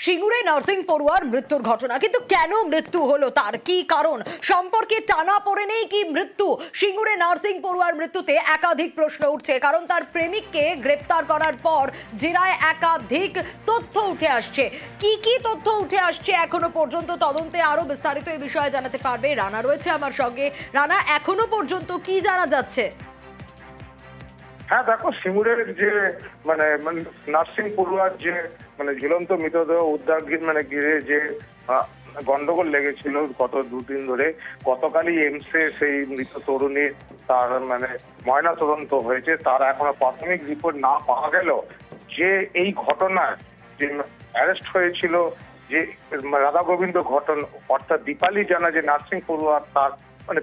সিঙ্গুরে nursing পড়ুয়ার মৃত্যুর ঘটনা, কিন্তু কেন মৃত্যু হলো, তার কি কারণ, সম্পর্কে টানা পড়ে নেই কি মৃত্যু? সিঙ্গুরে নার্সিং পড়ুয়ার মৃত্যুতে একাধিক প্রশ্ন উঠছে, কারণ তার প্রেমিককে গ্রেপ্তার করার পর জেরায় একাধিক তথ্য উঠে আসছে। কি কি তথ্য উঠে আসছে এখনো পর্যন্ত তদন্তে, আরো বিস্তারিত এই বিষয়ে জানাতে পারবে রানা, রয়েছে আমার সঙ্গে। রানা, এখনো পর্যন্ত কি জানা যাচ্ছে? হ্যাঁ দেখো, সিঙ্গুরের যে নার্সিং পড়ুয়ার যে ঝুলন্ত মৃতদেহ উদ্ধার ঘিরে যে গন্ডগোল লেগেছিল গত দুদিন ধরে, গতকালই এমসে সেই মৃত তরুণীর তার ময়না তদন্ত হয়েছে। তার এখনো প্রাথমিক রিপোর্ট না পাওয়া গেল যে এই ঘটনায় যে অ্যারেস্ট হয়েছিল যে রাধা গোবিন্দ ঘটন, অর্থাৎ দীপালি জানা যে নার্সিং পড়ুয়া তার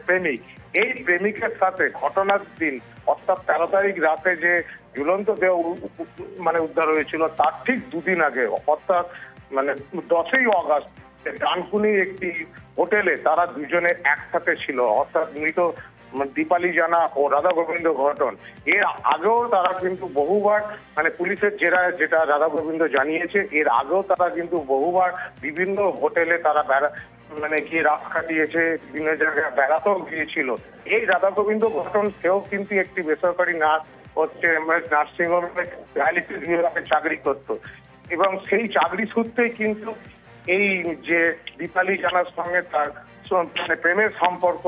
প্রেমিক, এই প্রেমিকের সাথে ঘটনার দিন অর্থাৎ 13 তারিখ রাতে যে ঝুলন্ত দেহ উদ্ধার হয়েছিল তার ঠিক দুদিন আগে অর্থাৎ 10ই অগস্ট ডানকুনির একটি হোটেলে তারা দুজনে একসাথে ছিল। অর্থাৎ মৃত দীপালি জানা ও রাধা গোবিন্দ ঘটন এর আগেও তারা কিন্তু বহুবার পুলিশের জেরায় যেটা রাধা গোবিন্দ জানিয়েছে, এর আগেও তারা কিন্তু বহুবার বিভিন্ন হোটেলে তারা গিয়ে রাত কাটিয়েছে, বিভিন্ন জায়গায় বেড়াতেও গিয়েছিল। এই রাধা গোবিন্দ ঘটন সেও কিন্তু একটি বেসরকারি নার্স হচ্ছে নার্সিং হোমে ডায়ালিসিস বিভাগে চাকরি করত, এবং সেই চাকরি সূত্রেই কিন্তু এই যে দীপালি জানার সঙ্গে তার প্রেমের সম্পর্ক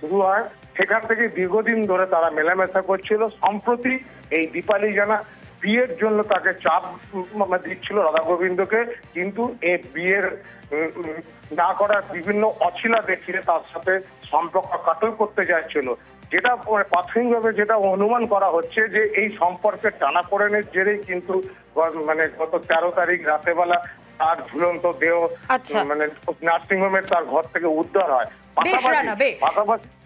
শুরু হয়। সেখান থেকে দীর্ঘদিন ধরে তারা মেলামেশা করছিল। সম্প্রতি এই দীপালি জানা বিয়ের জন্য তাকে চাপ দিচ্ছিল রাধা গোবিন্দকে, কিন্তু এই বিয়ের না করার বিভিন্ন অছিলা দেখিয়ে তার সাথে সম্পর্ক কাটল করতে যাচ্ছিল। যেটা প্রাথমিকভাবে যেটা অনুমান করা হচ্ছে যে এই সম্পর্কের টানাপোড়েনের জেরেই কিন্তু গত 13 তারিখ রাতে বেলা তার ঝুলন্ত দেহ নার্সিং হোমের তার ঘর থেকে উদ্ধার হয়। পাশাপাশি